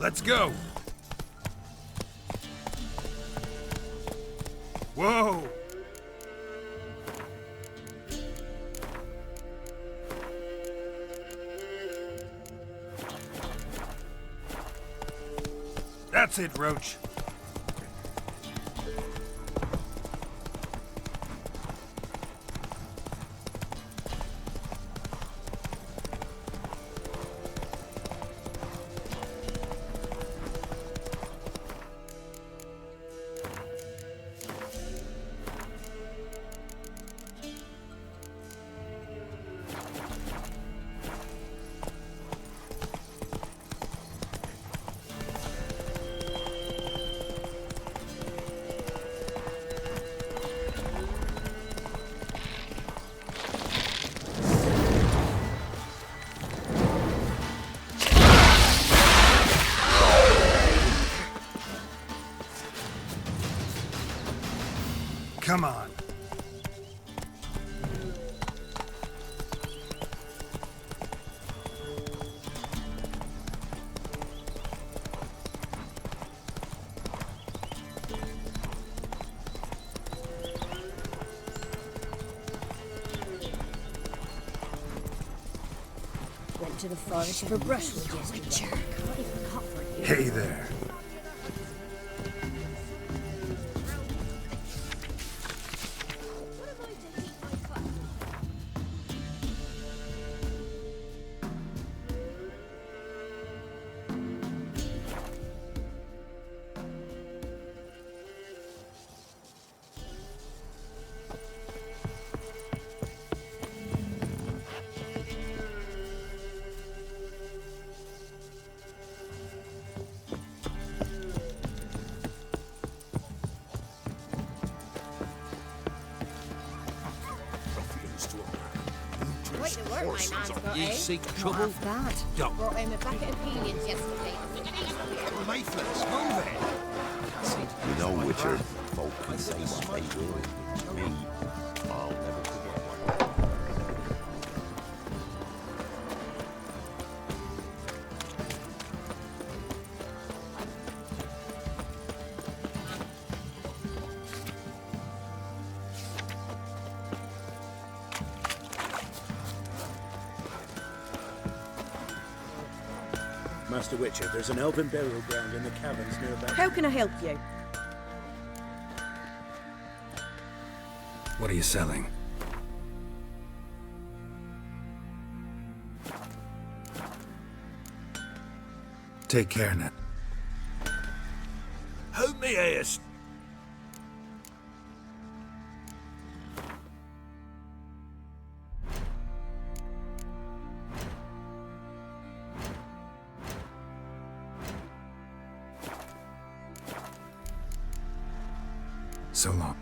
Let's go! Whoa! That's it, Roach. Come on. Went to the forest for brushwood yesterday. What if we cut for you? Hey there. You seek trouble? That. Yup. Brought him a bucket of peonies yesterday. Mayflies, move it! You know, Witcher, folk can say what they will. Me, I'll never forget one. Master Witcher, there's an elven burial ground in the caverns nearby. How can I help you? What are you selling? Take care, Ned. Hold me ears! So long.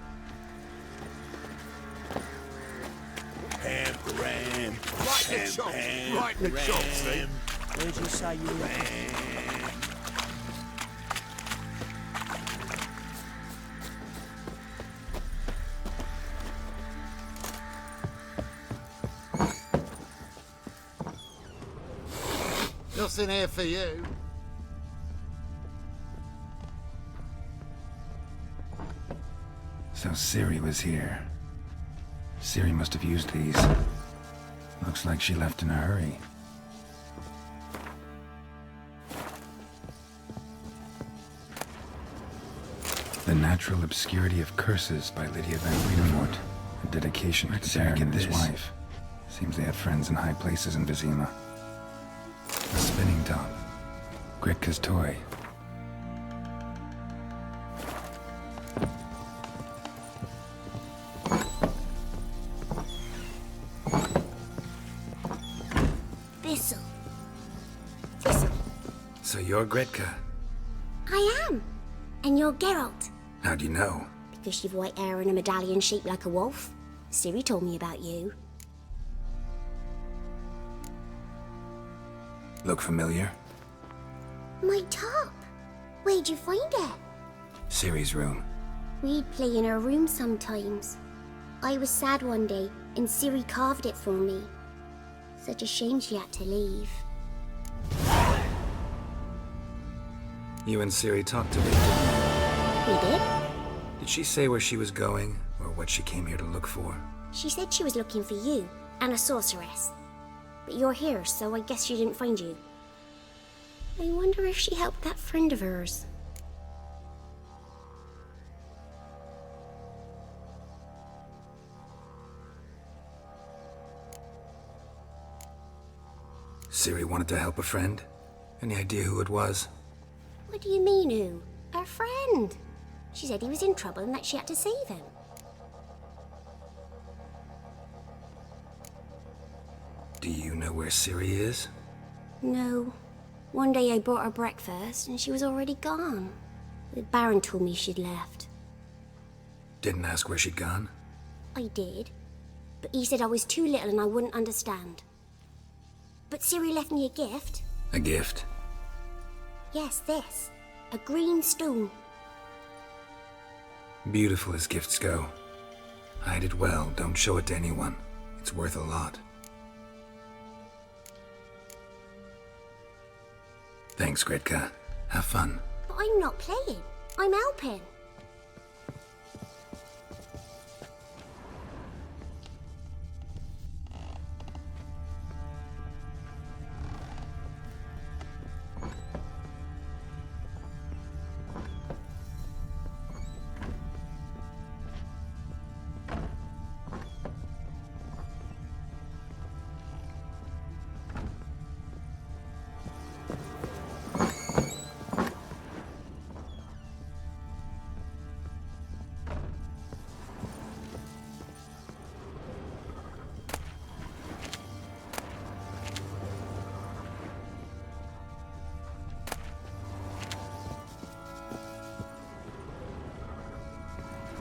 Pam, ram, Right in the chops! Right in the chops, Steve! Where'd you say you were? Nothing here for you. So Ciri was here. Ciri must have used these. Looks like she left in a hurry. The Natural Obscurity of Curses by Lydia van Bredevoort. A dedication to Baron and his wife. Seems they had friends in high places in Vizima. A spinning top. Gritka's toy. Thistle. So you're Gritka. I am. And you're Geralt. How'd you know? Because you've white hair and a medallion shaped like a wolf. Ciri told me about you. Look familiar? My top. Where'd you find it? Ciri's room. We'd play in her room sometimes. I was sad one day, and Ciri carved it for me. Such a shame she had to leave. You and Siri talked to me. We did? Did she say where she was going, or what she came here to look for? She said she was looking for you and a sorceress. But you're here, so I guess she didn't find you. I wonder if she helped that friend of hers. Siri wanted to help a friend? Any idea who it was? What do you mean, who? Her friend. She said he was in trouble and that she had to save him. Do you know where Siri is? No. One day I brought her breakfast and she was already gone. The Baron told me she'd left. Didn't ask where she'd gone? I did. But he said I was too little and I wouldn't understand. But Siri left me a gift. A gift? Yes, this. A green stone. Beautiful as gifts go. Hide it well, don't show it to anyone. It's worth a lot. Thanks, Gretka. Have fun. But I'm not playing. I'm helping.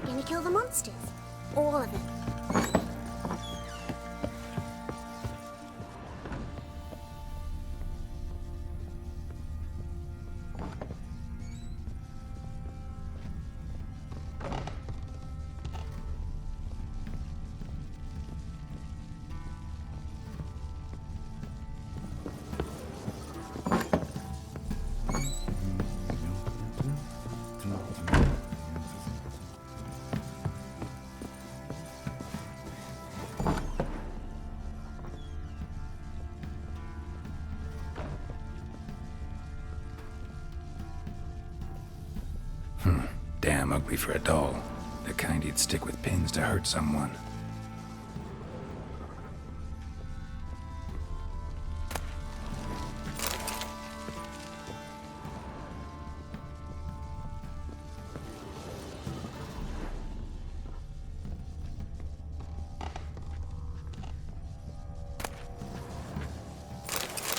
Gonna kill the monsters. All of them. Damn ugly for a doll. The kind you'd stick with pins to hurt someone.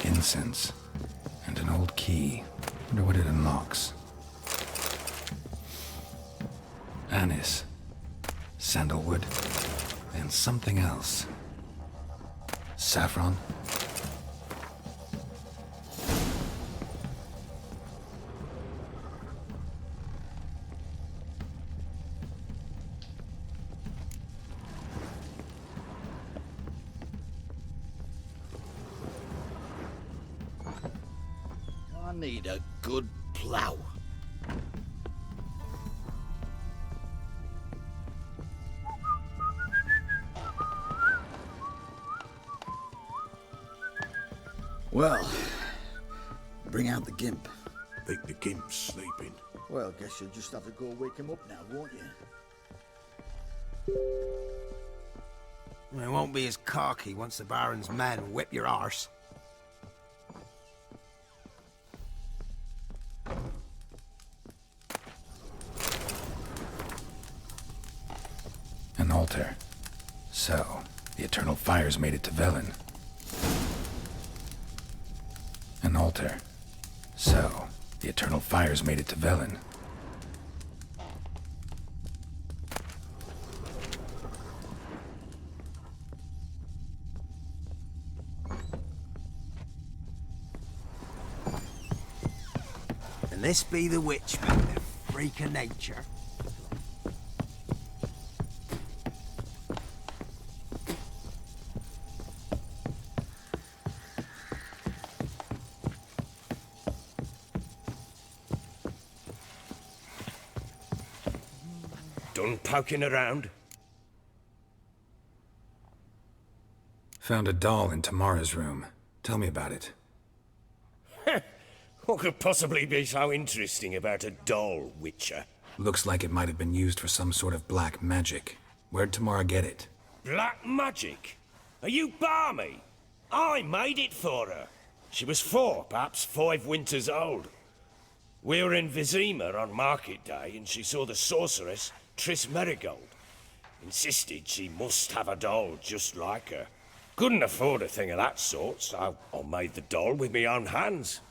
Incense. And an old key. Wonder what it unlocks. Anise, sandalwood, and something else. Saffron? I need a good plough. Well, bring out the gimp. Think the gimp's sleeping. Well, guess you'll just have to go wake him up now, won't you? It won't be as cocky once the Baron's men whip your arse. An altar. So, the eternal fires made it to Velen. An altar. So, the eternal fires made it to Velen. Can this be the witch, the freak of nature? Done poking around? Found a doll in Tamara's room. Tell me about it. What could possibly be so interesting about a doll, Witcher? Looks like it might have been used for some sort of black magic. Where'd Tamara get it? Black magic? Are you balmy? I made it for her. She was 4, perhaps 5 winters old. We were in Vizima on market day, and she saw the sorceress, Triss Merigold. Insisted she must have a doll just like her. Couldn't afford a thing of that sort, so I made the doll with my own hands.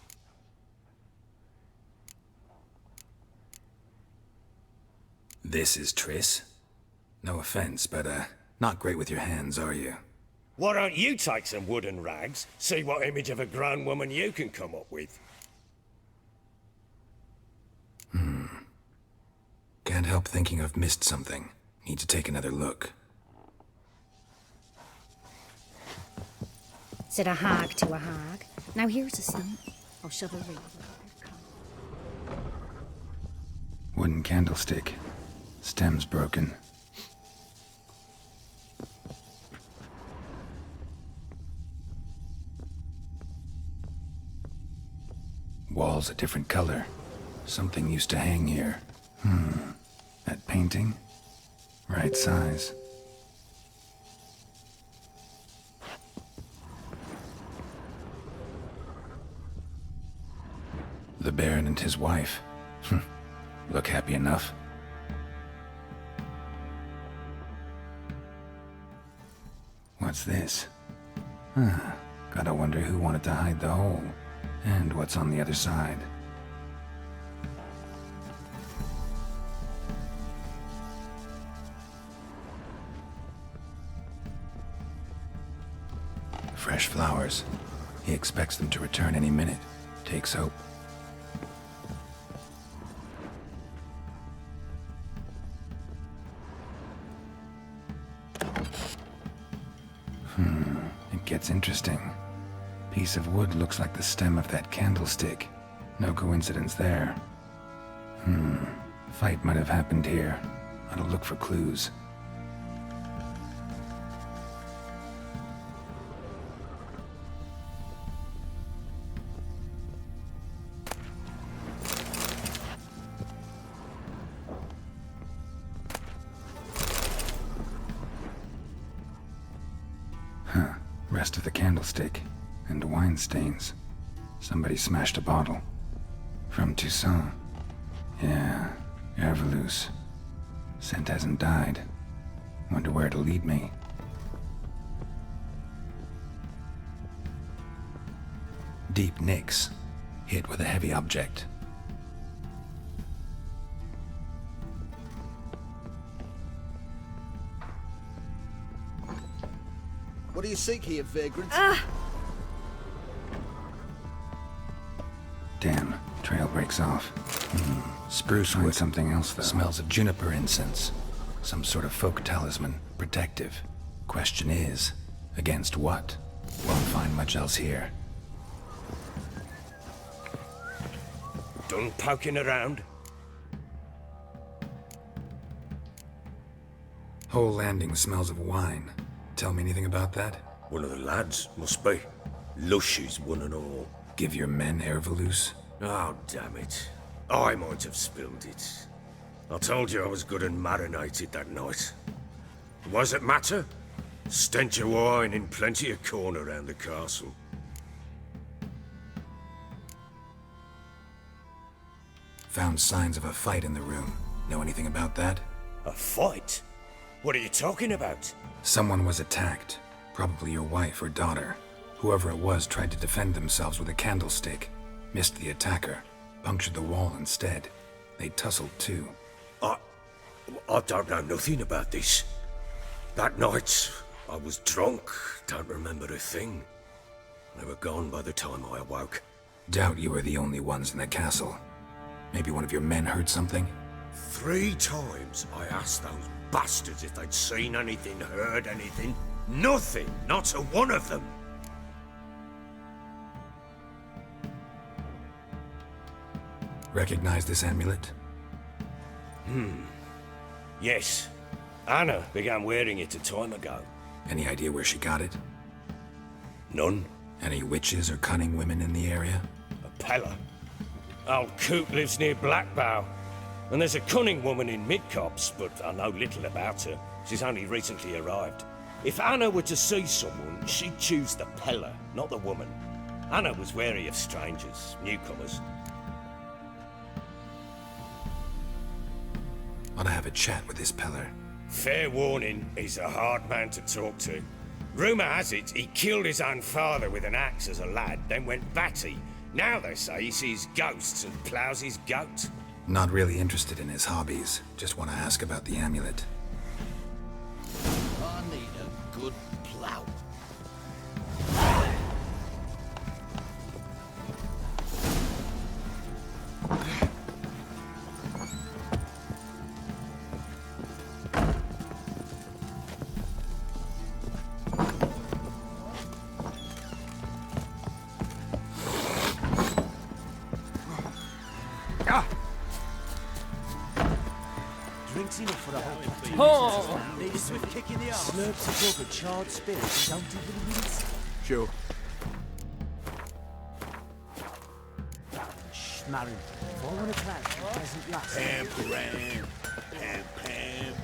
This is Triss? No offense, but, not great with your hands, are you? Why don't you take some wooden rags, see what image of a grown woman you can come up with? Can't help thinking I've missed something. Need to take another look. Said a hog to a hog. Now here's a stump. I'll shove a ring. Wooden candlestick. Stem's broken. Wall's a different color. Something used to hang here. That painting? Right size. The Baron and his wife. Look happy enough. What's this? Gotta wonder who wanted to hide the hole. And what's on the other side. Fresh flowers. He expects them to return any minute. Takes hope. It gets interesting. Piece of wood looks like the stem of that candlestick. No coincidence there. Fight might have happened here. Ought to look for clues. Rest of the candlestick. And wine stains. Somebody smashed a bottle. From Toussaint. Yeah, Herveloos. Scent hasn't died. Wonder where it'll lead me. Deep nicks. Hit with a heavy object. What do you seek here, vagrant? Damn, trail breaks off. Spruce wood. Something else, though. Smells of juniper incense. Some sort of folk talisman. Protective. Question is, against what? Won't find much else here. Done poking around? Whole landing smells of wine. Tell me anything about that? One of the lads, must be. Lushes, one and all. Give your men Herveloos? Oh, damn it. I might have spilled it. I told you I was good and marinated that night. What does it matter? Stench of wine in plenty of corn around the castle. Found signs of a fight in the room. Know anything about that? A fight? What are you talking about? Someone was attacked. Probably your wife or daughter. Whoever it was tried to defend themselves with a candlestick. Missed the attacker. Punctured the wall instead. They tussled too. I don't know nothing about this. That night, I was drunk. Don't remember a thing. They were gone by the time I awoke. Doubt you were the only ones in the castle. Maybe one of your men heard something? 3 times I asked those bastards if they'd seen anything, heard anything. Nothing! Not a one of them! Recognize this amulet? Yes. Anna began wearing it a time ago. Any idea where she got it? None. Any witches or cunning women in the area? A Pella. Old Coot lives near Blackbow. And there's a cunning woman in Midcopse, but I know little about her. She's only recently arrived. If Anna were to see someone, she'd choose the Pella, not the woman. Anna was wary of strangers, newcomers. Ought to have a chat with this Peller. Fair warning, he's a hard man to talk to. Rumour has it he killed his own father with an axe as a lad, then went batty. Now they say he sees ghosts and ploughs his goat. Not really interested in his hobbies. Just want to ask about the amulet. I need a good plow. Drinks enough for a whole Oh! Need a swift kick in the arse. Slurps a jug of charred spirit and don't even rinse. Sure. Schmarrin. If I want to clash, it doesn't last. Pam, pam, pam, pam.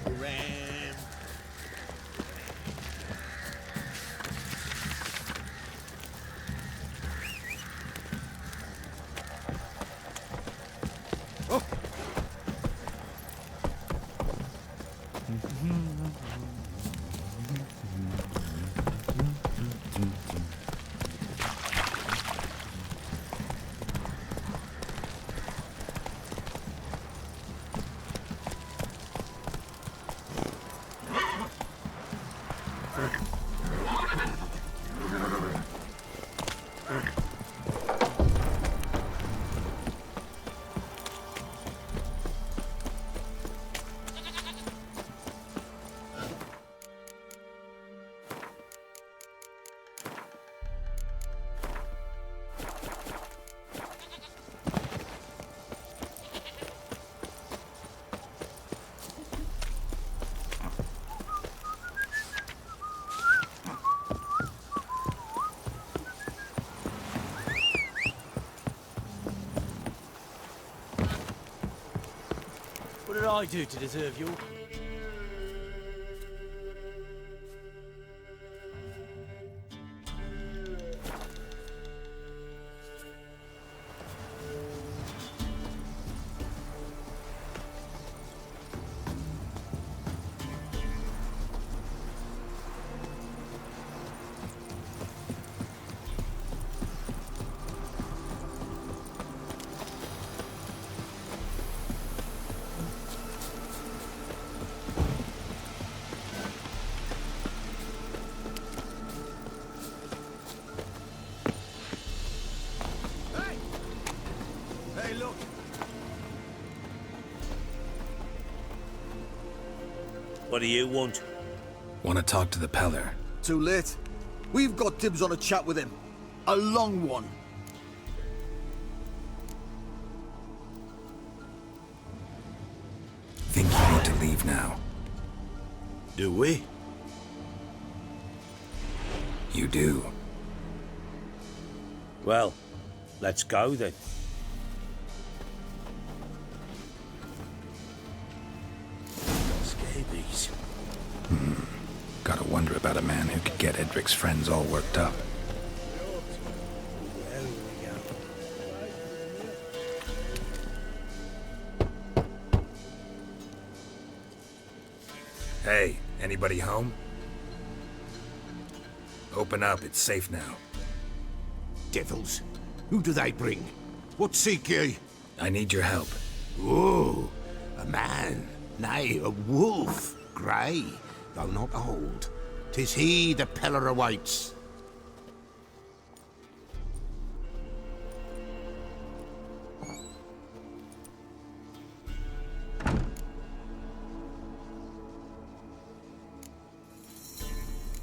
What did I do to deserve your... Hey, look. What do you want? Want to talk to the Peller. Too late. We've got dibs on a chat with him. A long one. Think you need to leave now. Do we? You do. Well, let's go then. Scabies. Gotta wonder about a man who could get Edric's friends all worked up. Hey, anybody home? Open up, it's safe now. Devils. Who do they bring? What seek ye? I need your help. Oh, a man. Nay, a wolf. Grey, though not old. 'Tis he the Peller awaits.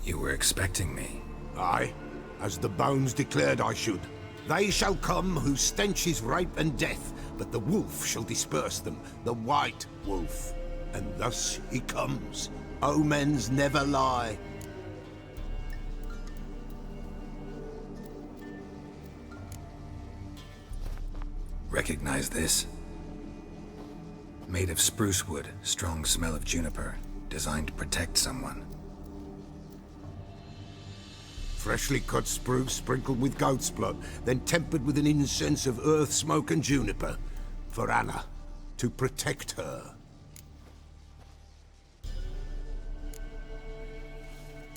You were expecting me. Aye, as the bones declared I should. They shall come whose stench is rape and death, but the wolf shall disperse them, the white wolf. and thus he comes. Omens never lie. Recognize this? Made of spruce wood, strong smell of juniper, designed to protect someone. Freshly cut spruce sprinkled with goat's blood, then tempered with an incense of earth, smoke and juniper. For Anna, to protect her.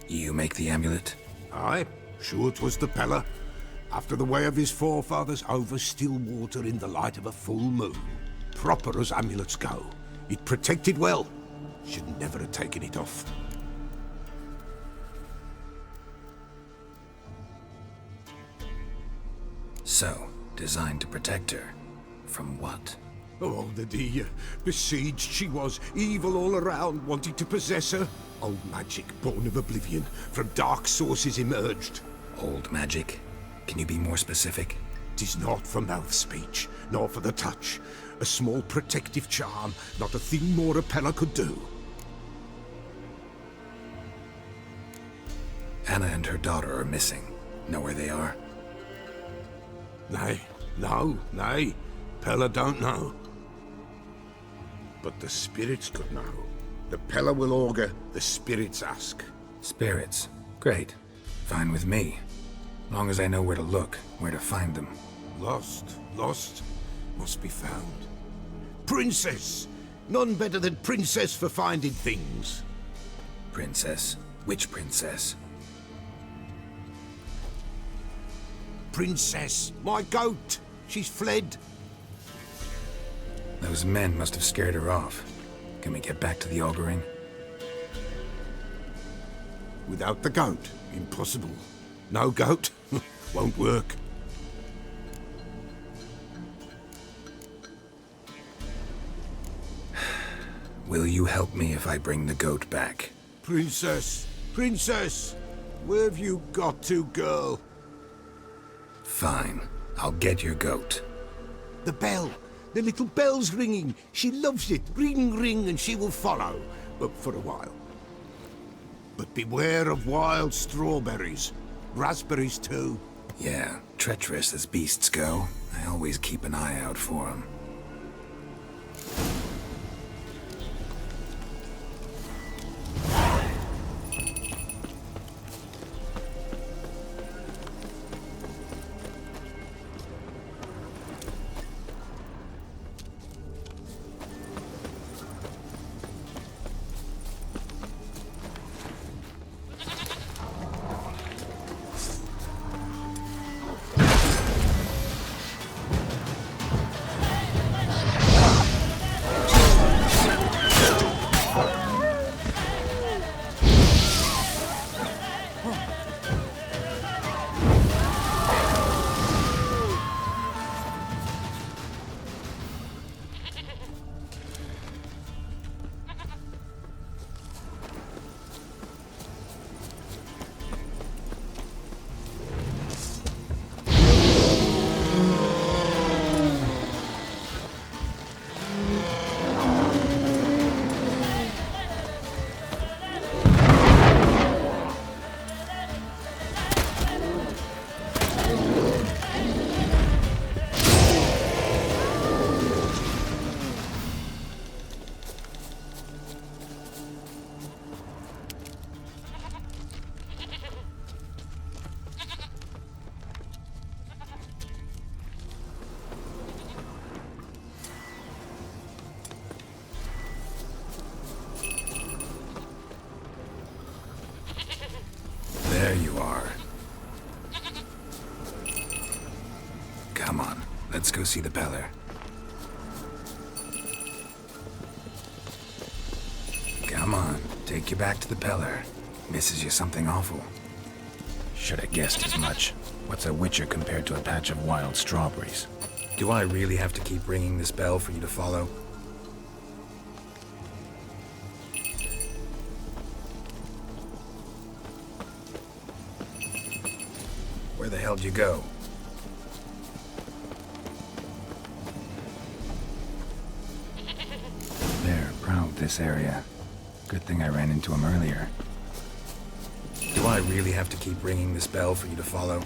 You make the amulet? Aye, sure 'twas the Peller. After the way of his forefathers, over still water in the light of a full moon. Proper as amulets go. It protected well. Should never have taken it off. So, designed to protect her. From what? Oh, the dear. Besieged she was, evil all around, wanting to possess her. Old magic, born of oblivion, from dark sources emerged. Old magic? Can you be more specific? 'Tis not for mouth speech, nor for the touch. A small protective charm, not a thing more a Peller could do. Anna and her daughter are missing. Know where they are? Nay, no, nay. Peller don't know. But the spirits could know. The Peller will augur, the spirits ask. Spirits. Great. Fine with me. Long as I know where to look, where to find them. Lost, must be found. Princess! None better than Princess for finding things. Princess? Which princess? Princess, my goat! She's fled. Those men must have scared her off. Can we get back to the auguring? Without the goat, impossible. No goat, won't work. Will you help me if I bring the goat back? Princess, princess! Where have you got to, girl? Fine. I'll get your goat. The bell! The little bell's ringing. She loves it. Ring, ring, and she will follow. But for a while. But beware of wild strawberries. Raspberries, too. Yeah, treacherous as beasts go. I always keep an eye out for them. There you are. Come on, let's go see the Peller. Come on, take you back to the Peller. Misses you something awful. Should have guessed as much. What's a witcher compared to a patch of wild strawberries? Do I really have to keep ringing this bell for you to follow? Where the hell did you go? They're proud this this area. Good thing I ran into him earlier. Do I really have to keep ringing this bell for you to follow?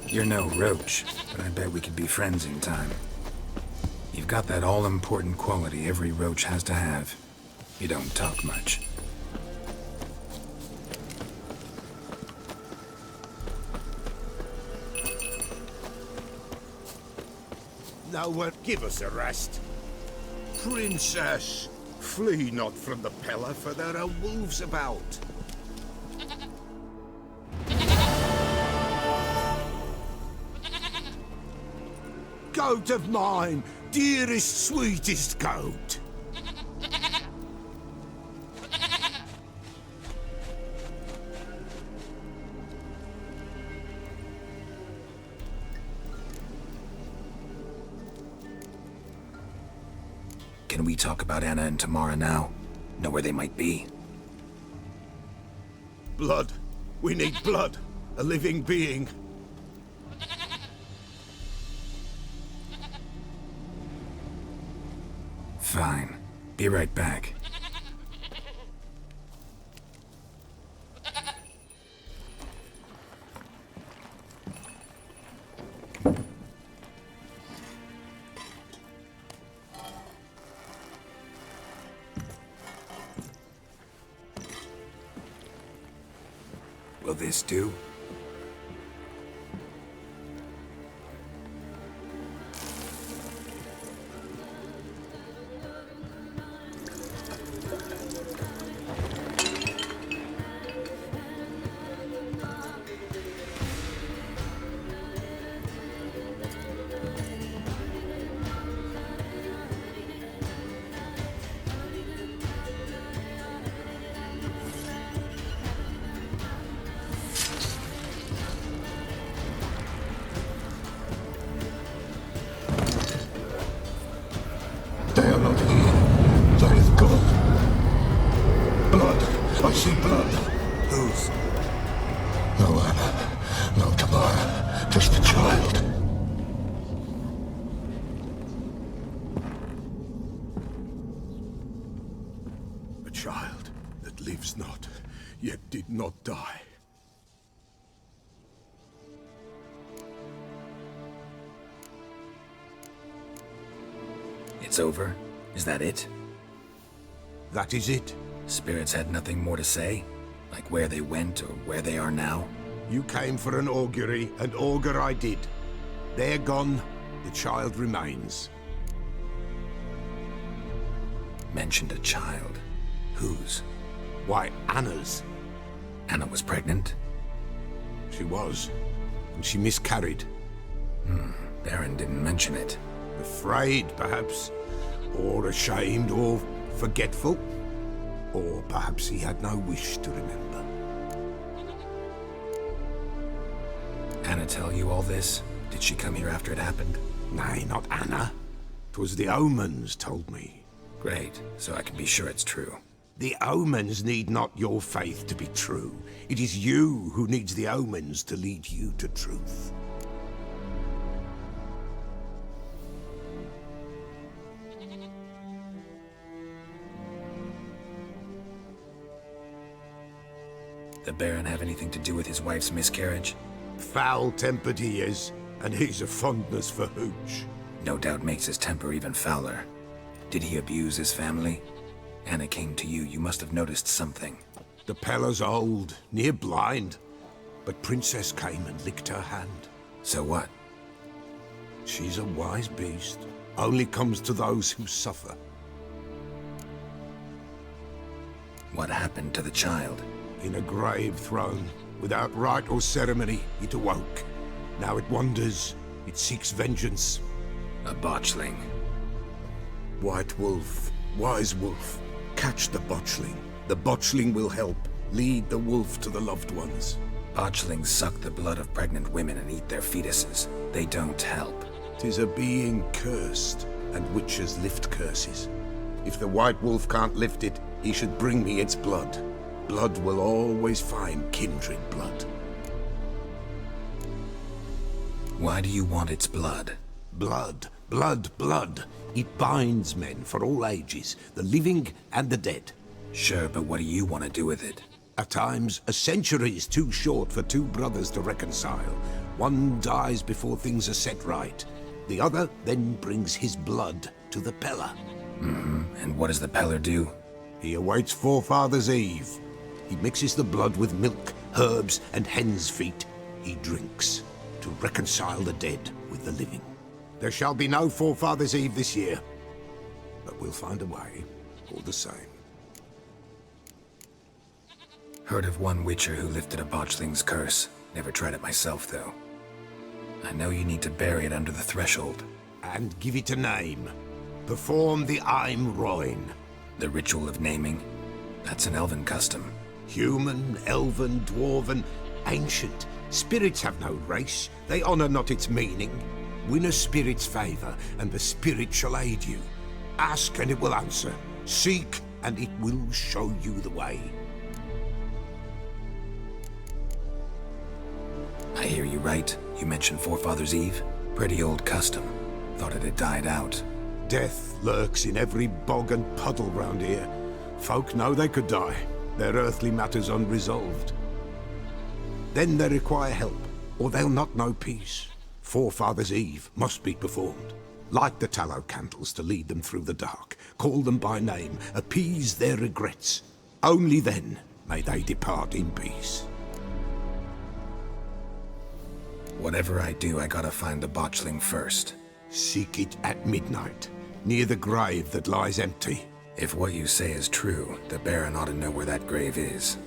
You're no roach, but I bet we could be friends in time. You've got that all-important quality every roach has to have. You don't talk much. Nowhere, give us a rest. Princess, flee not from the Pella, for there are wolves about. Goat of mine, dearest, sweetest goat. Can we talk about Anna and Tamara now? Know where they might be? Blood. We need blood. A living being. Fine. Be right back. Will this do? They are not here. There is blood. Blood. I see blood. Whose? No Anna. No Tamara. Just the child. A child that lives not, yet did not die. It's over? Is that it? That is it. Spirits had nothing more to say? Like where they went or where they are now? You came for an augury, and augur I did. They're gone, the child remains. Mentioned a child. Whose? Why, Anna's. Anna was pregnant? She was, and she miscarried. Baron didn't mention it. Afraid, perhaps, or ashamed, or forgetful. Or perhaps he had no wish to remember. Anna tell you all this? Did she come here after it happened? Nay, not Anna. 'Twas the omens told me. Great, so I can be sure it's true. The omens need not your faith to be true. It is you who needs the omens to lead you to truth. The Baron have anything to do with his wife's miscarriage? Foul-tempered he is, and he's a fondness for hooch. No doubt makes his temper even fouler. Did he abuse his family? Anna came to you, you must have noticed something. The Pella's old, near blind, but Princess came and licked her hand. So what? She's a wise beast, only comes to those who suffer. What happened to the child? In a grave thrown, without rite or ceremony, it awoke. Now it wanders, it seeks vengeance. A botchling. White wolf, wise wolf, catch the botchling. The botchling will help, lead the wolf to the loved ones. Botchlings suck the blood of pregnant women and eat their fetuses. They don't help. 'Tis a being cursed, and witches lift curses. If the White Wolf can't lift it, he should bring me its blood. Blood will always find kindred blood. Why do you want its blood? Blood, blood, blood. It binds men for all ages, the living and the dead. Sure, but what do you want to do with it? At times, a century is too short for two brothers to reconcile. One dies before things are set right. The other then brings his blood to the Peller. And what does the Peller do? He awaits Forefather's Eve. He mixes the blood with milk, herbs, and hen's feet. He drinks to reconcile the dead with the living. There shall be no Forefather's Eve this year, but we'll find a way, all the same. Heard of one witcher who lifted a botchling's curse. Never tried it myself, though. I know you need to bury it under the threshold. And give it a name. Perform the Aim Roin. The ritual of naming? That's an elven custom. Human, elven, dwarven, ancient. Spirits have no race. They honor not its meaning. Win a spirit's favor, and the spirit shall aid you. Ask, and it will answer. Seek, and it will show you the way. I hear you right. You mentioned Forefather's Eve? Pretty old custom. Thought it had died out. Death lurks in every bog and puddle round here. Folk know they could die, their earthly matters unresolved. Then they require help, or they'll not know peace. Forefather's Eve must be performed. Light the tallow candles to lead them through the dark. Call them by name, appease their regrets. Only then may they depart in peace. Whatever I do, I gotta find the botchling first. Seek it at midnight, near the grave that lies empty. If what you say is true, the Baron ought to know where that grave is.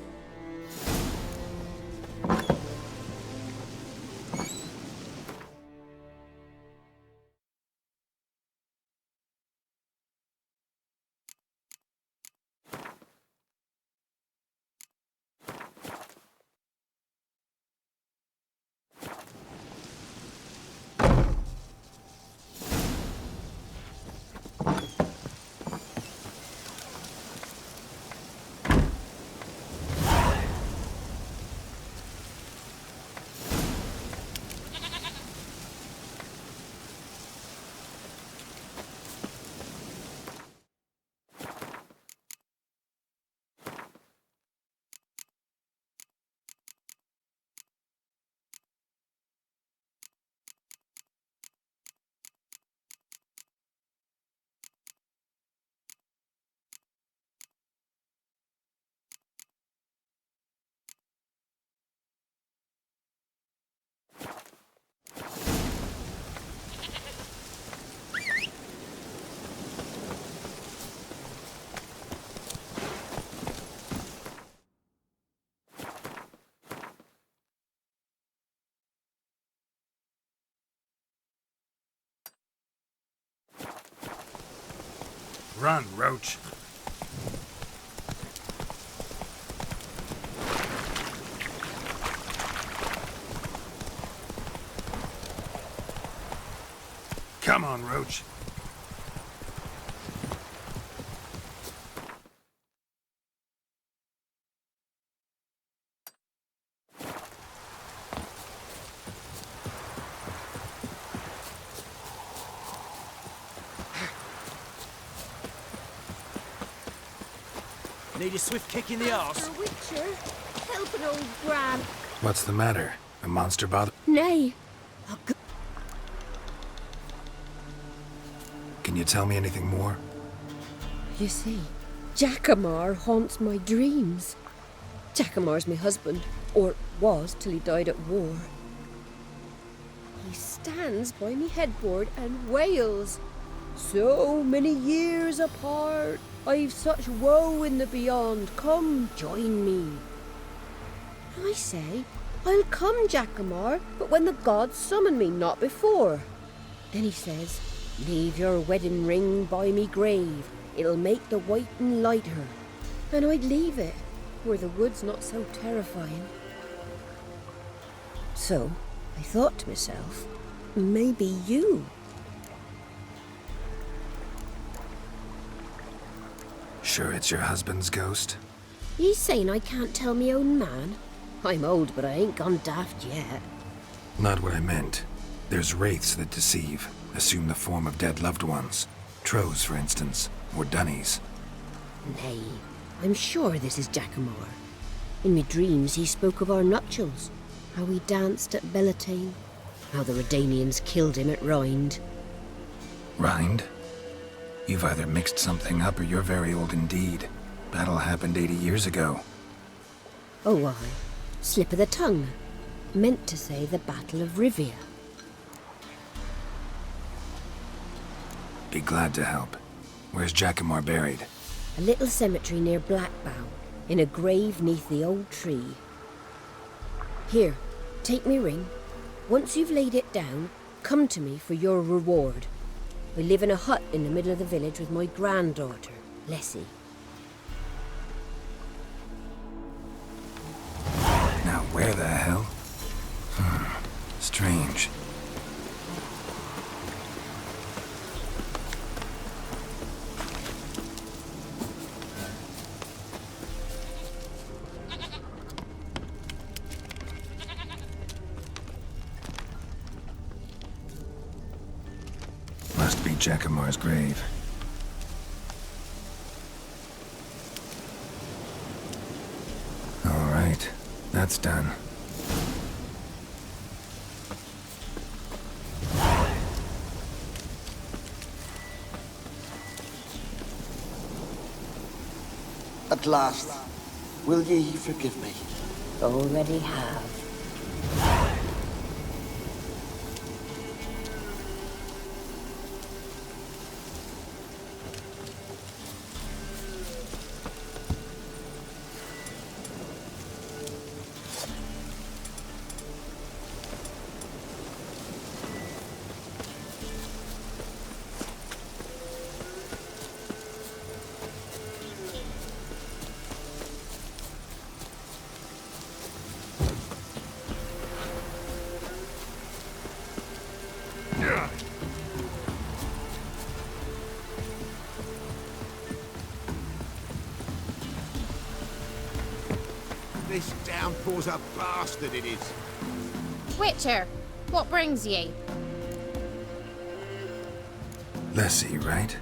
Run, Roach. Come on, Roach. Need a swift kick in the arse? Master Witcher, help an old Bran. What's the matter? A monster bother? Nay. Can you tell me anything more? You see, Jackamar haunts my dreams. Jackamar's my husband, or was till he died at war. He stands by me headboard and wails. So many years apart, I've such woe in the beyond. Come, join me. I say, I'll come, Jackamar, but when the gods summon me, not before. Then he says, leave your wedding ring by me grave. It'll make the whiting lighter. And I'd leave it, where the wood's not so terrifying. So, I thought to myself, maybe you. Sure it's your husband's ghost? He's saying I can't tell me own man? I'm old, but I ain't gone daft yet. Not what I meant. There's wraiths that deceive, assume the form of dead loved ones. Trows, for instance, or dunnies. Nay, I'm sure this is Jackamar. In me dreams he spoke of our nuptials, how we danced at Bellatane, how the Redanians killed him at Rind. Rind? You've either mixed something up or you're very old indeed. Battle happened 80 years ago. Oh, aye. Slip of the tongue. Meant to say the Battle of Rivia. Be glad to help. Where's Jackamar buried? A little cemetery near Blackbow, in a grave neath the old tree. Here, take me ring. Once you've laid it down, come to me for your reward. I live in a hut in the middle of the village with my granddaughter, Lessie. Now where the hell? Strange. Must be Jackamar's grave. All right, that's done. At last, will ye forgive me? Already have. This downpour's a bastard, it is. Witcher, what brings ye? Lessie, right?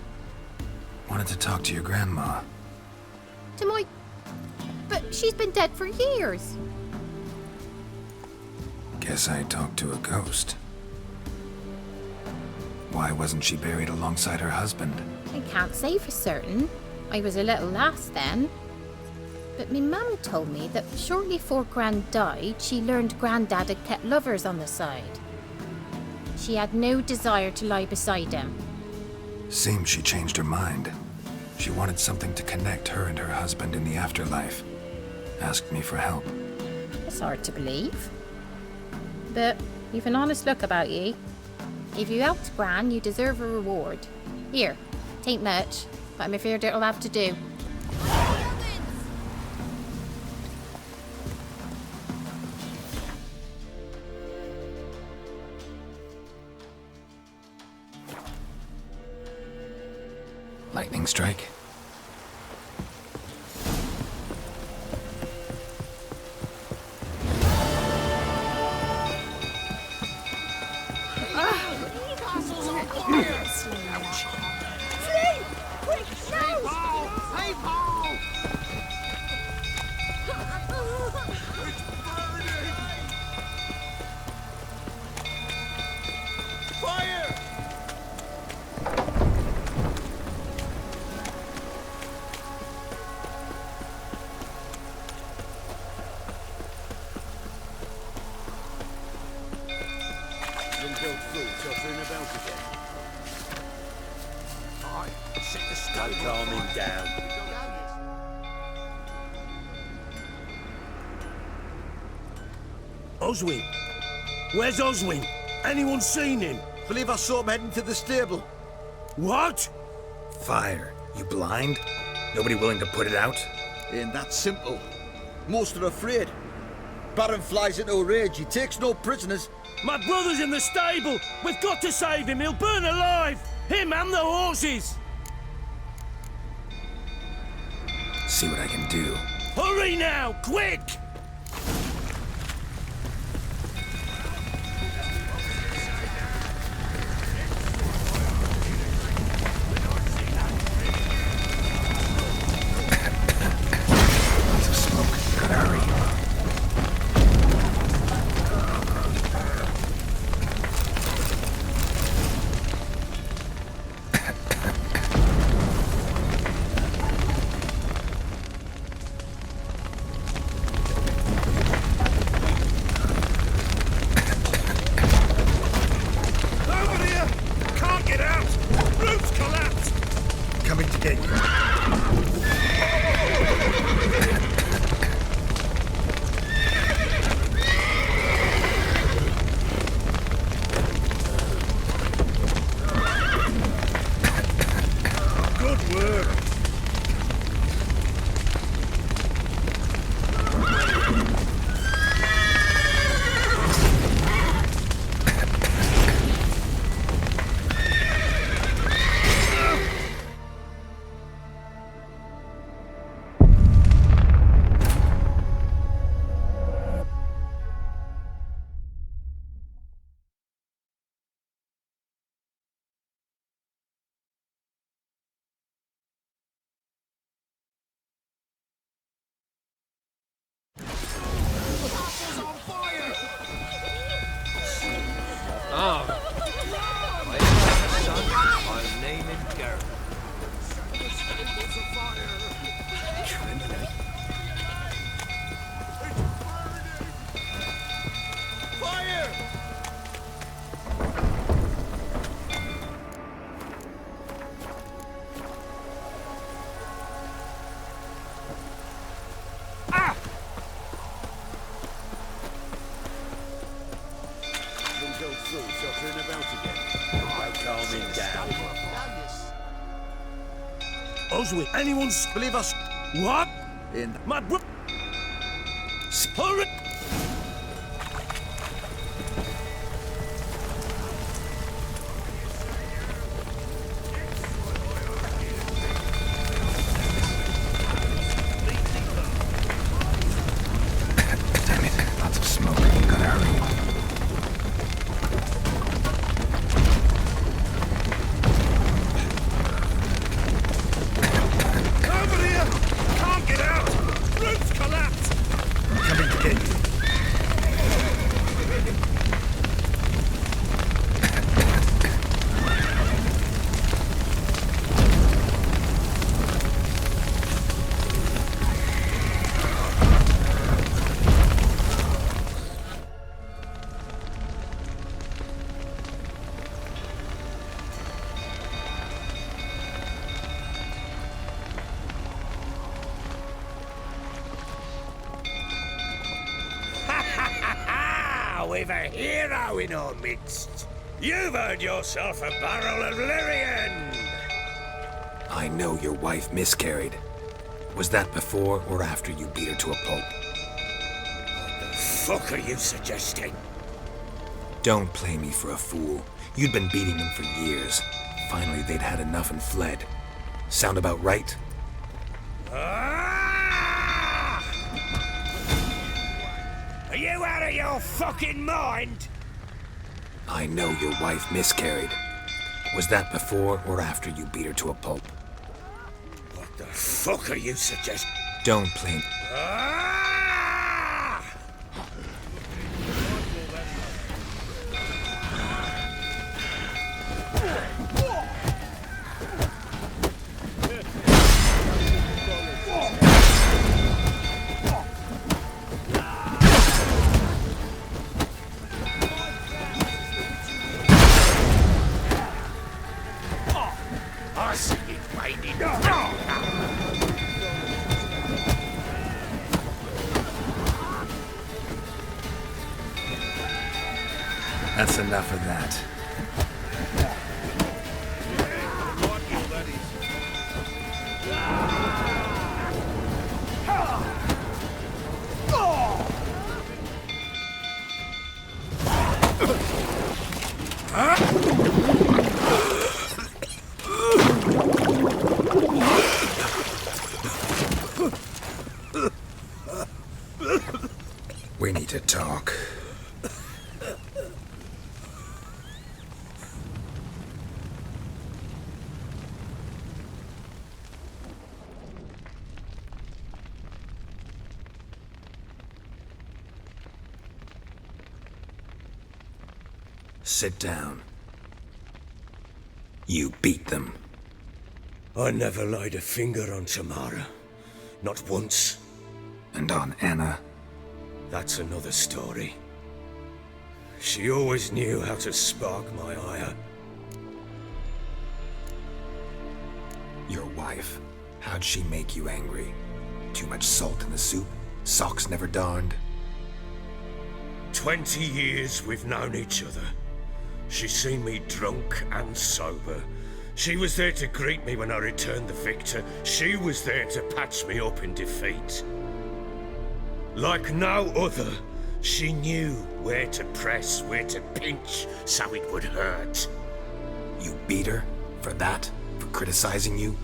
Wanted to talk to your grandma. To my... But she's been dead for years. Guess I talked to a ghost. Why wasn't she buried alongside her husband? I can't say for certain. I was a little lass then. But me mum told me that shortly afore Gran died, she learned Grandad had kept lovers on the side. She had no desire to lie beside him. Seems she changed her mind. She wanted something to connect her and her husband in the afterlife. Asked me for help. It's hard to believe. But you've an honest look about ye. If you helped Gran, you deserve a reward. Here, tain't much, but I'm afraid it'll have to do. Lightning strike. Calm him down. Oswin! Where's Oswin? Anyone seen him? Believe I saw him heading to the stable. What? Fire. You blind? Nobody willing to put it out? Ain't that simple. Most are afraid. Baron flies into a rage. He takes no prisoners. My brother's in the stable! We've got to save him! He'll burn alive! Him and the horses! See what I can do. Hurry now, quick! Lots of smoke. Gotta hurry. Over here! Can't get out! Roof's collapsed! Coming to get you. Good work! I'll name it Gareth. We'll go through, shuffling about again. I'll calm him down. Oswin, anyone's... Believe us. What? In My bro... Hurry! Damn it. Lots of smoke. Gotta hurry. Over here! Can't get out! Roof's collapsed! Coming to get you. We've a hero in our midst. You've earned yourself a barrel of Lyrian. I know your wife miscarried. Was that before or after you beat her to a pulp? What the fuck are you suggesting? Don't play me for a fool. You'd been beating them for years. Finally, they'd had enough and fled. Sound about right? Are you out of your fucking mind? I know your wife miscarried. Was that before or after you beat her to a pulp? What the fuck are you suggesting? Don't play me. I see you waiting. That's enough of that. We need to talk. Sit down. You beat them. I never laid a finger on Tamara. Not once. And on Anna? That's another story. She always knew how to spark my ire. Your wife. How'd she make you angry? Too much salt in the soup? Socks never darned? 20 years we've known each other. She's seen me drunk and sober. She was there to greet me when I returned the victor. She was there to patch me up in defeat. Like no other, she knew where to press, where to pinch, so it would hurt. You beat her? For that? For criticizing you?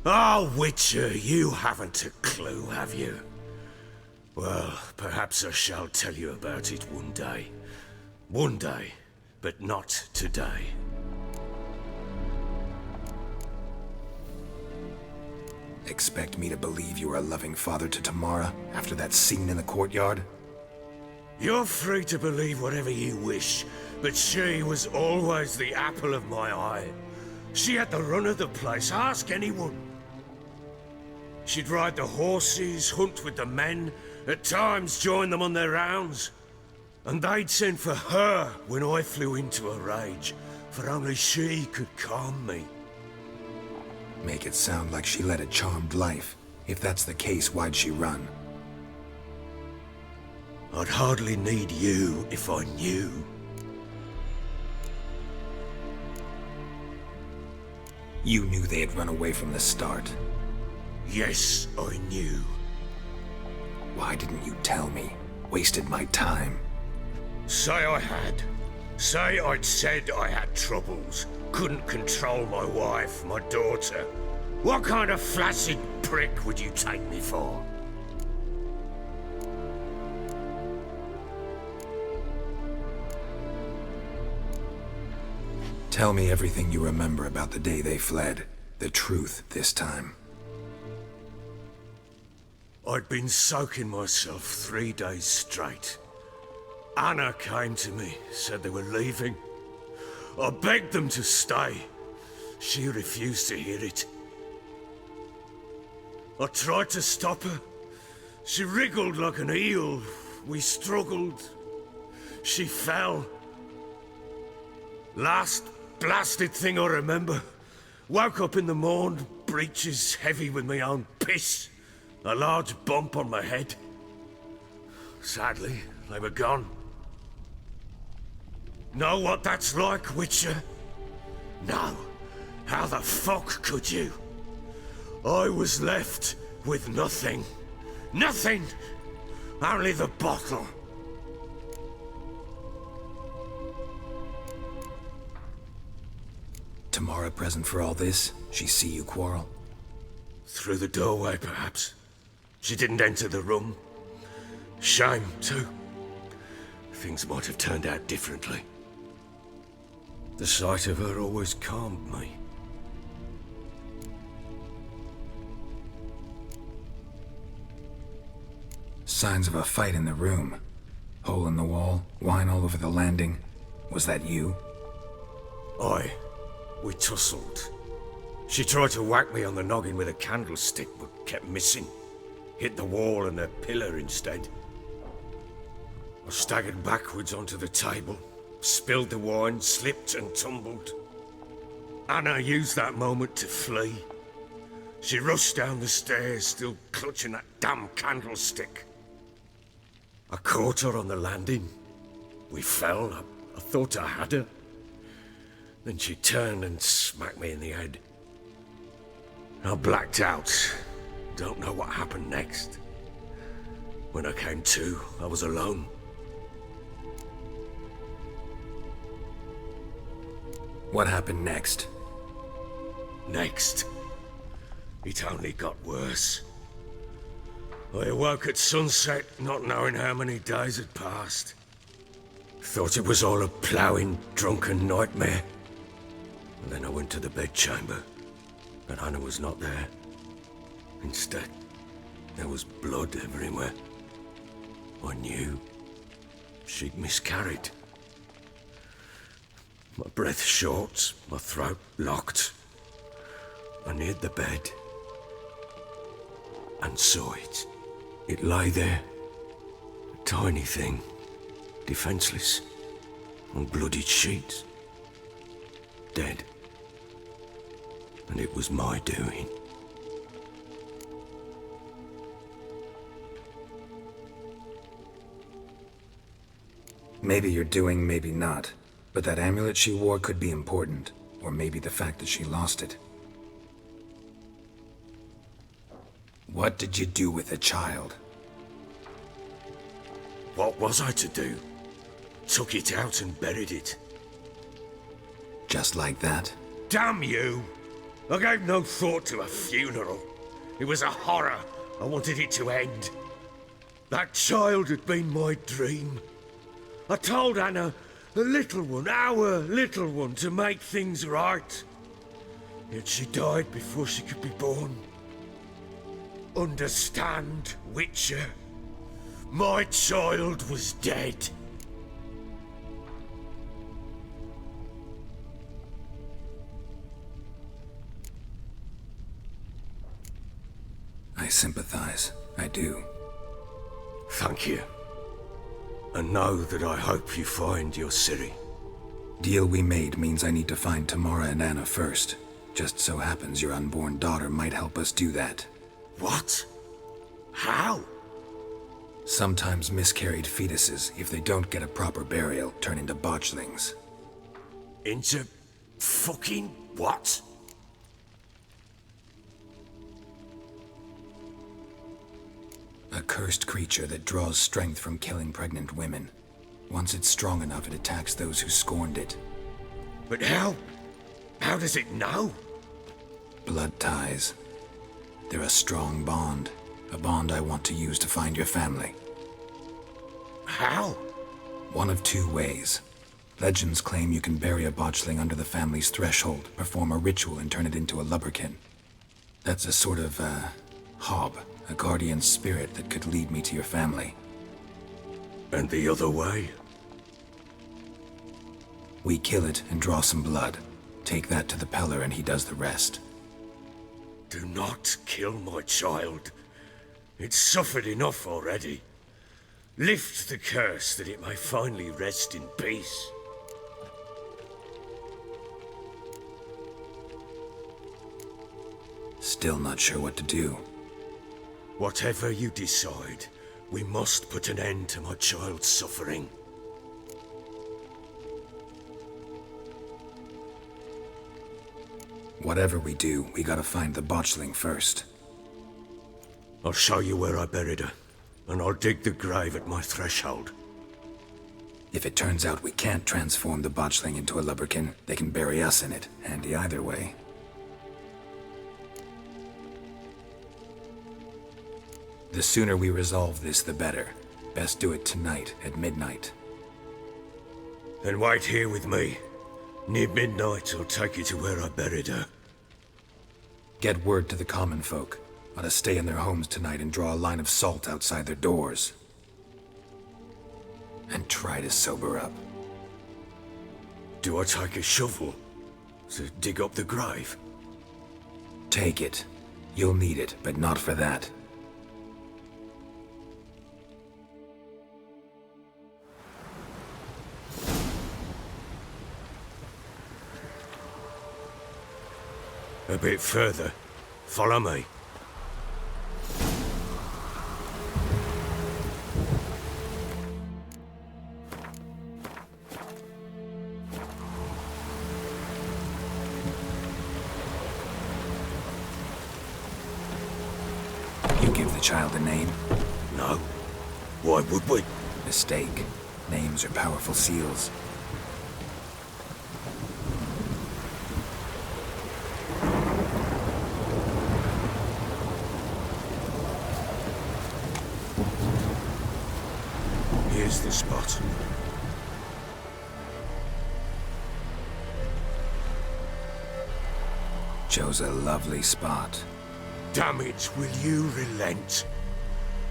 Oh, Witcher, you haven't a clue, have you? Well, perhaps I shall tell you about it one day. One day, but not today. Expect me to believe you were a loving father to Tamara after that scene in the courtyard? You're free to believe whatever you wish, but she was always the apple of my eye. She had the run of the place, ask anyone. She'd ride the horses, hunt with the men, at times join them on their rounds. And they'd send for her when I flew into a rage, for only she could calm me. Make it sound like she led a charmed life. If that's the case, why'd she run? I'd hardly need you if I knew. You knew they had run away from the start. Yes, I knew. Why didn't you tell me? Wasted my time. Say I had. Say I'd said I had troubles. Couldn't control my wife, my daughter. What kind of flaccid prick would you take me for? Tell me everything you remember about the day they fled. The truth this time. I'd been soaking myself 3 days straight. Anna came to me, said they were leaving. I begged them to stay. She refused to hear it. I tried to stop her. She wriggled like an eel. We struggled. She fell. Last blasted thing I remember. Woke up in the morn, breeches heavy with my own piss. A large bump on my head. Sadly, they were gone. Know what that's like, Witcher? No. How the fuck could you? I was left with nothing. Nothing! Only the bottle. Tamara present for all this? She see you quarrel? Through the doorway, perhaps. She didn't enter the room. Shame, too. Things might have turned out differently. The sight of her always calmed me. Signs of a fight in the room. Hole in the wall, wine all over the landing. Was that you? Aye. We tussled. She tried to whack me on the noggin with a candlestick, but kept missing. Hit the wall and a pillar instead. I staggered backwards onto the table, spilled the wine, slipped and tumbled. Anna used that moment to flee. She rushed down the stairs, still clutching that damn candlestick. I caught her on the landing. We fell. I thought I had her. Then she turned and smacked me in the head. I blacked out. Don't know what happened next. When I came to, I was alone. What happened next? Next. It only got worse. I awoke at sunset, not knowing how many days had passed. Thought it was all a ploughing, drunken nightmare. And then I went to the bedchamber, but Anna was not there. Instead, there was blood everywhere. I knew she'd miscarried. My breath short, my throat locked. I neared the bed and saw it. It lay there, a tiny thing, defenseless, on bloodied sheets, dead. And it was my doing. Maybe you're doing, maybe not. But that amulet she wore could be important. Or maybe the fact that she lost it. What did you do with the child? What was I to do? Took it out and buried it. Just like that? Damn you! I gave no thought to a funeral. It was a horror. I wanted it to end. That child had been my dream. I told Anna, the little one, our little one, to make things right. Yet she died before she could be born. Understand, Witcher? My child was dead. I sympathize. I do. Thank you. And know that I hope you find your Ciri. Deal we made means I need to find Tamara and Anna first. Just so happens your unborn daughter might help us do that. What? How? Sometimes miscarried fetuses, if they don't get a proper burial, turn into botchlings. Into fucking what? A cursed creature that draws strength from killing pregnant women. Once it's strong enough, it attacks those who scorned it. But how? How does it know? Blood ties. They're a strong bond. A bond I want to use to find your family. How? One of two ways. Legends claim you can bury a botchling under the family's threshold, perform a ritual, and turn it into a lubberkin. That's a sort of, hob. A guardian spirit that could lead me to your family. And the other way? We kill it and draw some blood. Take that to the Peller and he does the rest. Do not kill my child. It's suffered enough already. Lift the curse that it may finally rest in peace. Still not sure what to do. Whatever you decide, we must put an end to my child's suffering. Whatever we do, we gotta find the botchling first. I'll show you where I buried her, and I'll dig the grave at my threshold. If it turns out we can't transform the botchling into a lubberkin, they can bury us in it. Handy either way. The sooner we resolve this, the better. Best do it tonight, at midnight. Then wait here with me. Near midnight, I'll take you to where I buried her. Get word to the common folk. Ought to stay in their homes tonight and draw a line of salt outside their doors. And try to sober up. Do I take a shovel to dig up the grave? Take it. You'll need it, but not for that. A bit further. Follow me. You give the child a name? No. Why would we? Mistake. Names are powerful seals. Here's the spot. Chose a lovely spot. Damn it, will you relent?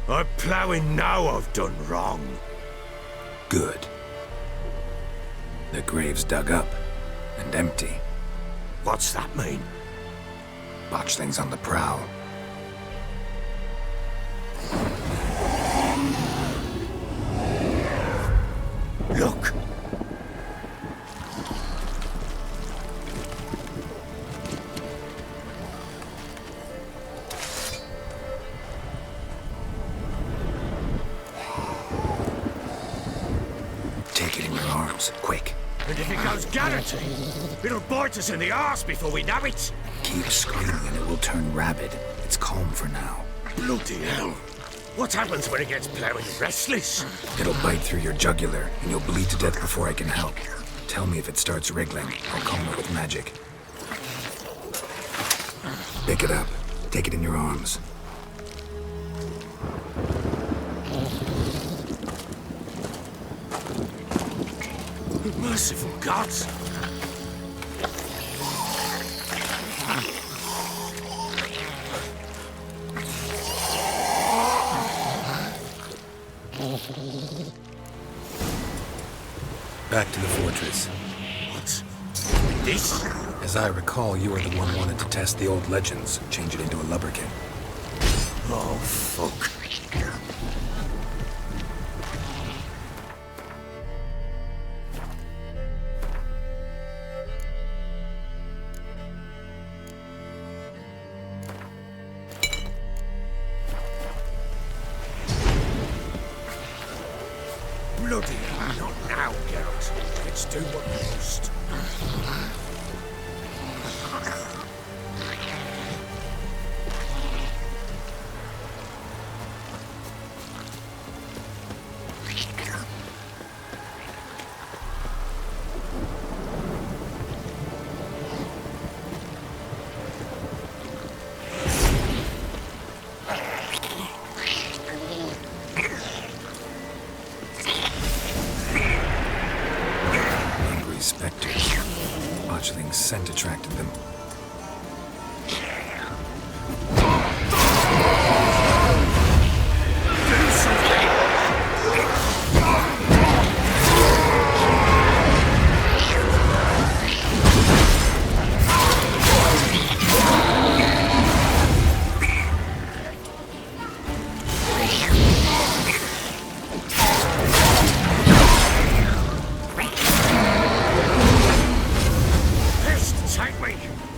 I ploughing now I've done wrong. Good. The grave's dug up and empty. What's that mean? Botchling's on the prowl. Look! Take it in your arms, quick. And if it goes guaranteed, it'll bite us in the arse before we know it. Keep screaming and it will turn rabid. It's calm for now. Bloody hell. What happens when it gets plowing restless? It'll bite through your jugular and you'll bleed to death before I can help. Tell me if it starts wriggling. I'll calm it with magic. Pick it up. Take it in your arms. Merciful gods! Back to the fortress. What? This? As I recall, you are the one wanted to test the old legends, change it into a lubberkin. Oh, fuck. Bloody hell, not now, Geralt. Let's do what we must. Botchling's scent attracted them.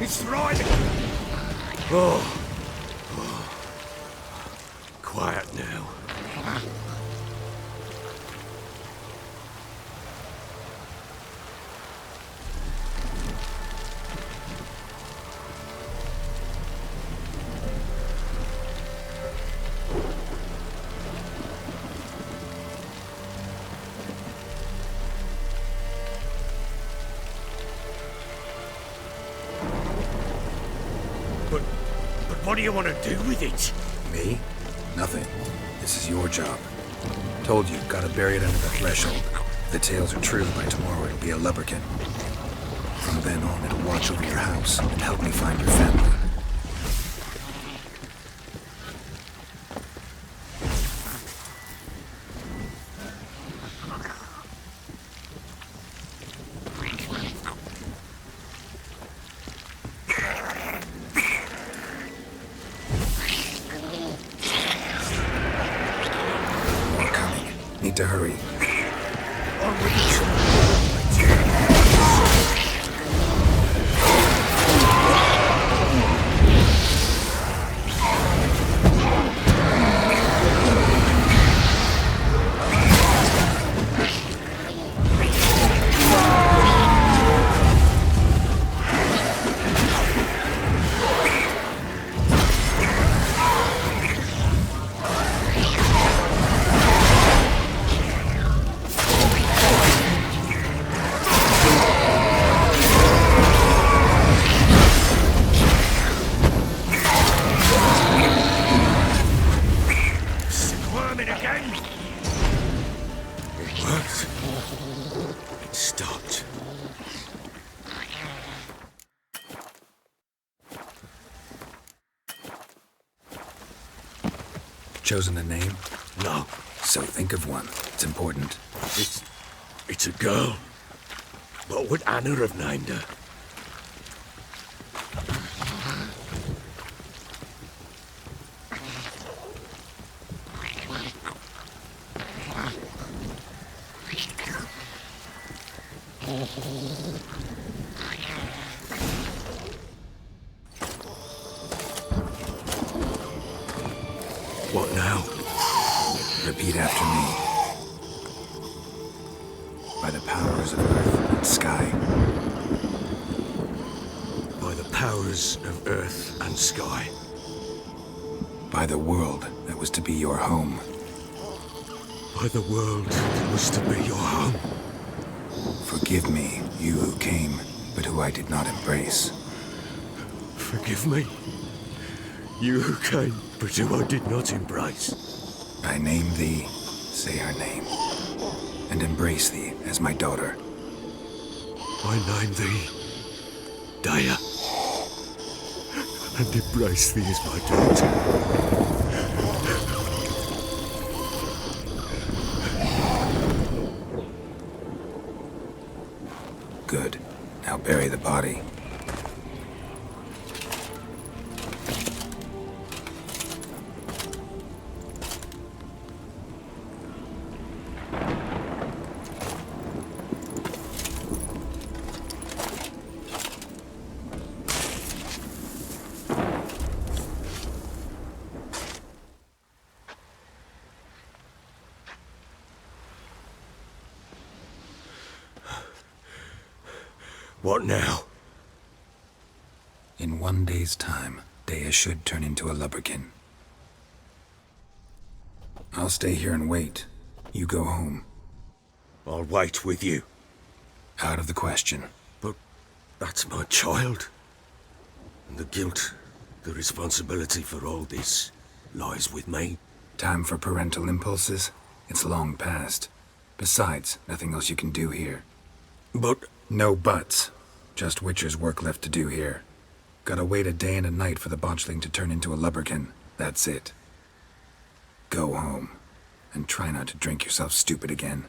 It's thriving! Oh. Quiet now. What do you want to do with it? Me? Nothing. This is your job. Told you, gotta bury it under the threshold. If the tales are true, by tomorrow it'll be a lubberkin. From then on, it'll watch over your house and help me find your family. Need to hurry. worked. It stopped. Chosen a name? No, So think of one. It's important. it's a girl. What would Anna have named her? What now? Repeat after me. By the powers of earth and sky. By the powers of earth and sky. By the world that was to be your home. By the world that was to be your home. Forgive me, you who came, but who I did not embrace. Forgive me. You who came, but who I did not embrace. I name thee, say her name, and embrace thee as my daughter. I name thee Daya, and embrace thee as my daughter. Good. Now bury the body. What now? In 1 day's time, Dea should turn into a lubberkin. I'll stay here and wait. You go home. I'll wait with you. Out of the question. But that's my child. And the guilt, the responsibility for all this lies with me. Time for parental impulses? It's long past. Besides, nothing else you can do here. But... No buts. Just Witcher's work left to do here. Gotta wait a day and a night for the botchling to turn into a lubberkin. That's it. Go home. And try not to drink yourself stupid again.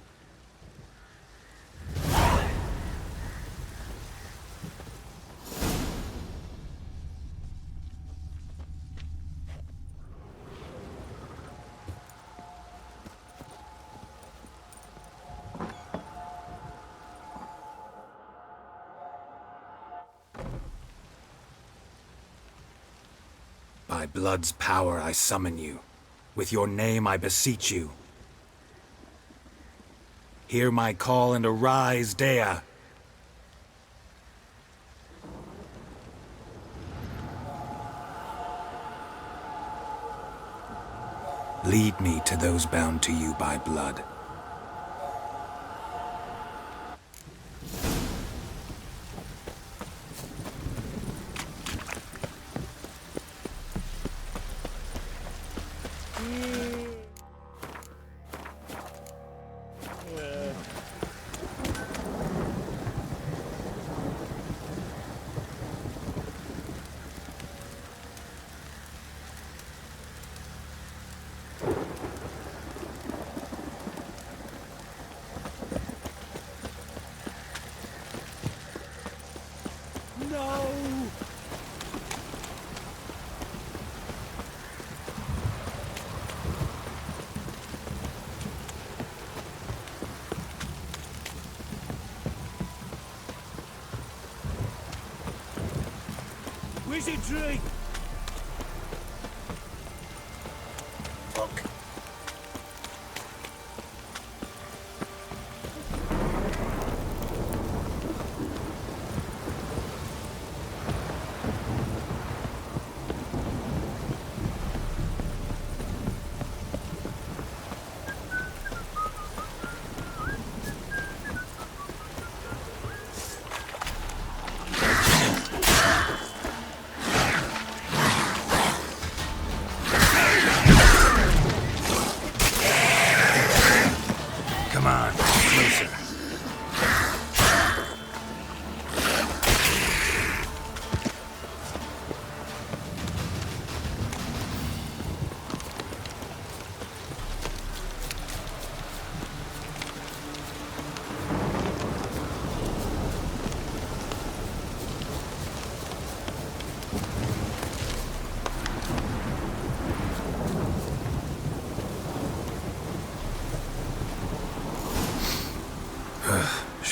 By blood's power I summon you. With your name I beseech you. Hear my call and arise, Dea. Lead me to those bound to you by blood. Wizardry! Fuck.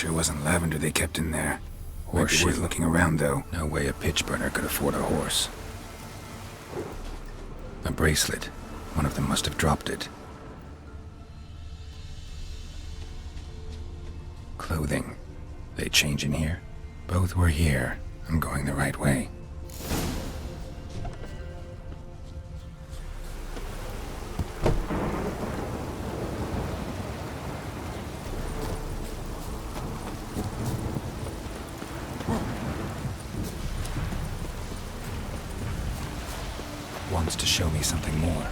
Sure wasn't lavender they kept in there. Horse worth looking around, though. No way a pitch burner could afford a horse. A bracelet. One of them must have dropped it. Clothing. They change in here? Both were here. I'm going the right way. Wants to show me something more.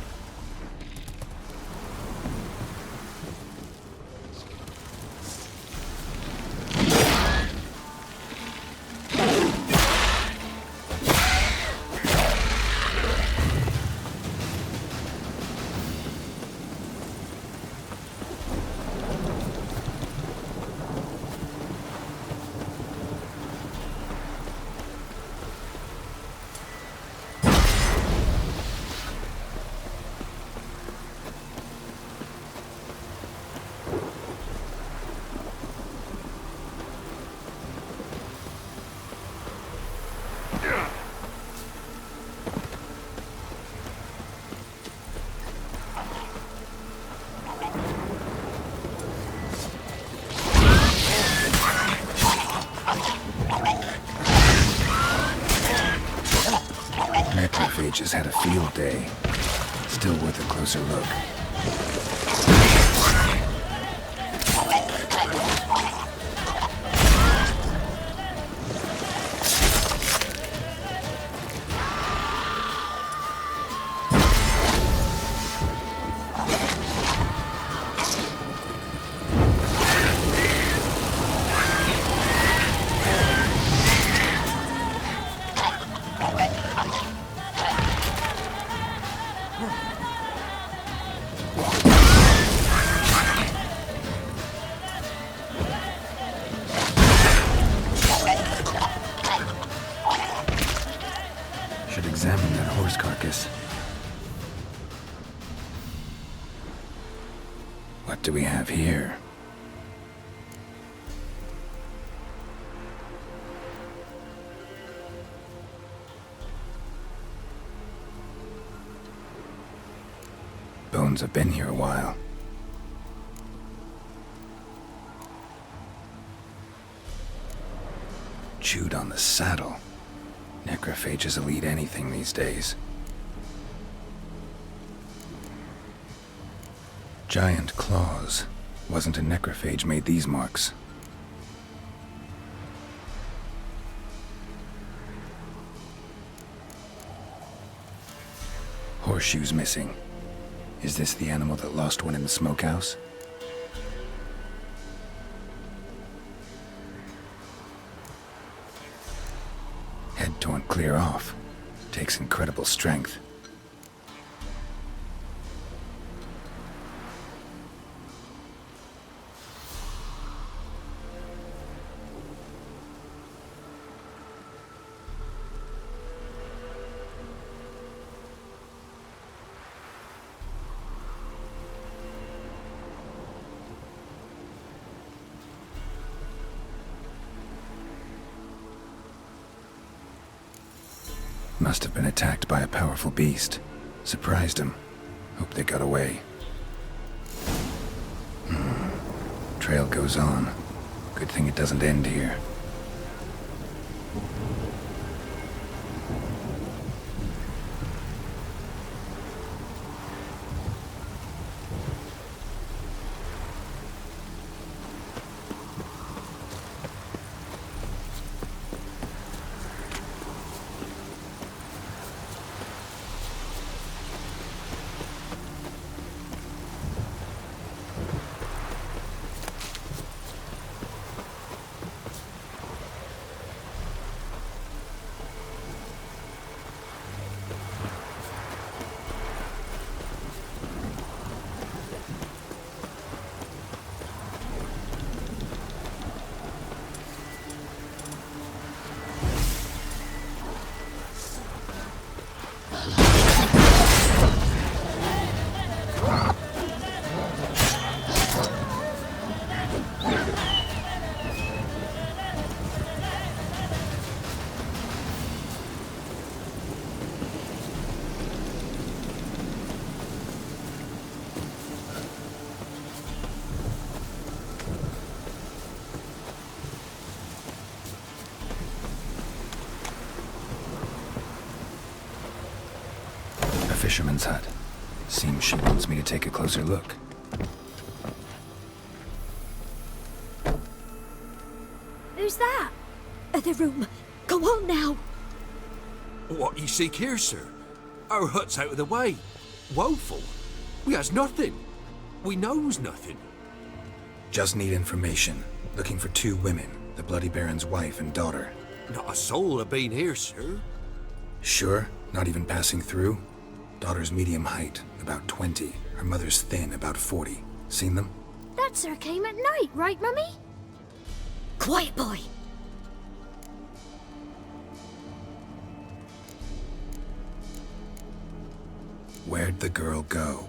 Just had a field day. Still worth a closer look. Examine that horse carcass. What do we have here? Bones have been here a while. Chewed on the saddle. Necrophages will eat anything these days. Giant claws. Wasn't a necrophage made these marks. Horseshoes missing. Is this the animal that lost one in the smokehouse? Head torn clear off. Takes incredible strength. Must have been attacked by a powerful beast. Surprised him. Hope they got away. Trail goes on. Good thing it doesn't end here. fisherman's hut. Seems she wants me to take a closer look. Who's that? Other room. Go on now. What you seek here, sir? Our hut's out of the way. Woeful. We has nothing. We knows nothing. Just need information. Looking for 2 women, the Bloody Baron's wife and daughter. Not a soul have been here, sir. Sure? Not even passing through? Daughter's medium height, about 20. Her mother's thin, about 40. Seen them? That sir came at night, right, Mummy? Quiet, boy. Where'd the girl go?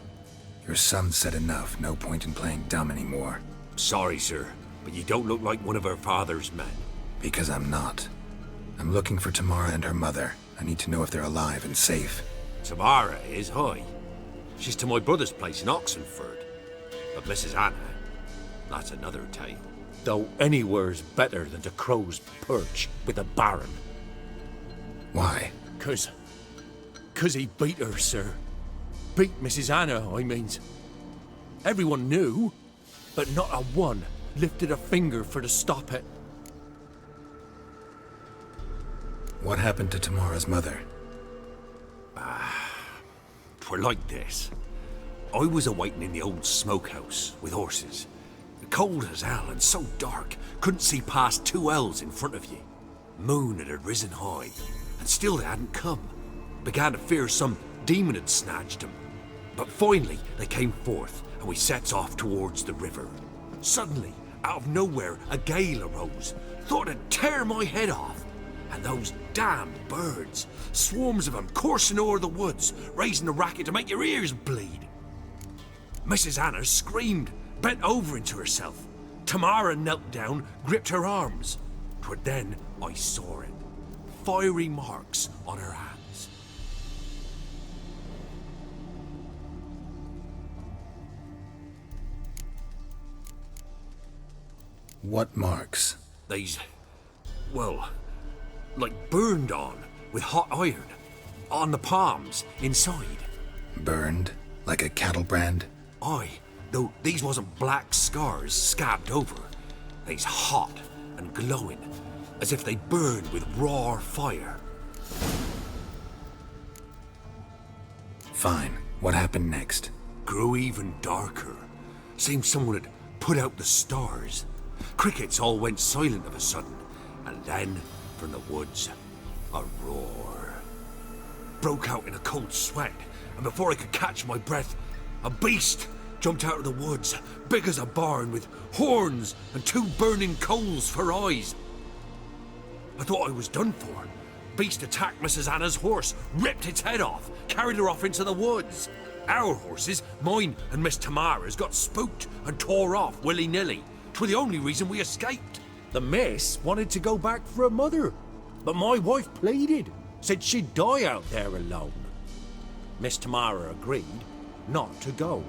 Your son said enough, no point in playing dumb anymore. Sorry, sir, but you don't look like one of her father's men. Because I'm not. I'm looking for Tamara and her mother. I need to know if they're alive and safe. Tamara is, aye. She's to my brother's place in Oxenford. But Mrs. Anna, that's another tale. Though anywhere's better than to Crow's Perch with the Baron. Why? 'Cause he beat her, sir. Beat Mrs. Anna, I means. Everyone knew, but not a one lifted a finger for to stop it. What happened to Tamara's mother? 'Twere like this. I was awaiting in the old smokehouse with horses. Cold as hell and so dark, couldn't see past 2 ells in front of you. Moon had risen high, and still they hadn't come. Began to fear some demon had snatched them. But finally they came forth, and we sets off towards the river. Suddenly, out of nowhere, a gale arose. Thought it'd tear my head off. And those damned birds, swarms of them coursing o'er the woods, raising a racket to make your ears bleed. Mrs. Anna screamed, bent over into herself. Tamara knelt down, gripped her arms. 'Twere then I saw it. Fiery marks on her hands. What marks? These, well, like burned on with hot iron. On the palms, inside. Burned? Like a cattle brand? Aye, though these wasn't black scars scabbed over. They's hot and glowing, as if they burned with raw fire. Fine. What happened next? Grew even darker. Seemed someone had put out the stars. Crickets all went silent of a sudden, and then, from the woods, a roar. Broke out in a cold sweat, and before I could catch my breath, a beast jumped out of the woods, big as a barn, with horns and 2 burning coals for eyes. I thought I was done for. Beast attacked Mrs. Anna's horse, ripped its head off, carried her off into the woods. Our horses, mine and Miss Tamara's, got spooked and tore off willy-nilly. 'Twere the only reason we escaped. The miss wanted to go back for her mother, but my wife pleaded, said she'd die out there alone. Miss Tamara agreed not to go.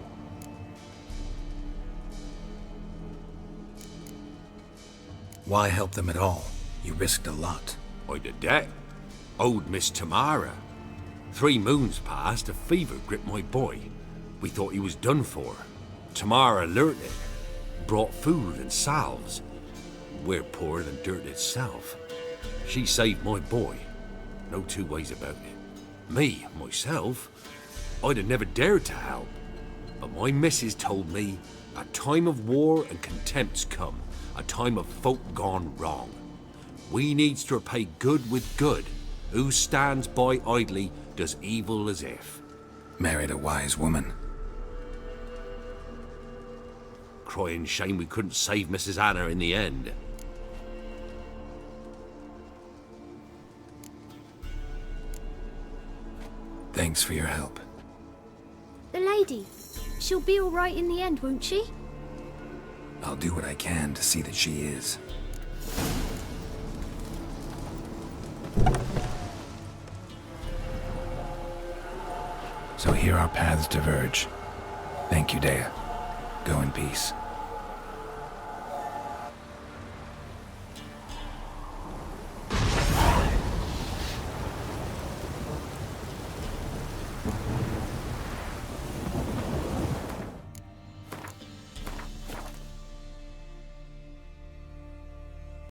Why help them at all? You risked a lot. I did that. Owed Miss Tamara. 3 moons passed, a fever gripped my boy. We thought he was done for. Tamara learnt it. Brought food and salves. We're poorer than dirt itself. She saved my boy. No 2 ways about it. Me, myself, I'd have never dared to help. But my missus told me a time of war and contempt's come. A time of folk gone wrong. We needs to repay good with good. Who stands by idly does evil as if. Married a wise woman. Crying shame we couldn't save Mrs. Anna in the end. Thanks for your help. The lady. She'll be all right in the end, won't she? I'll do what I can to see that she is. So here our paths diverge. Thank you, Dea. Go in peace.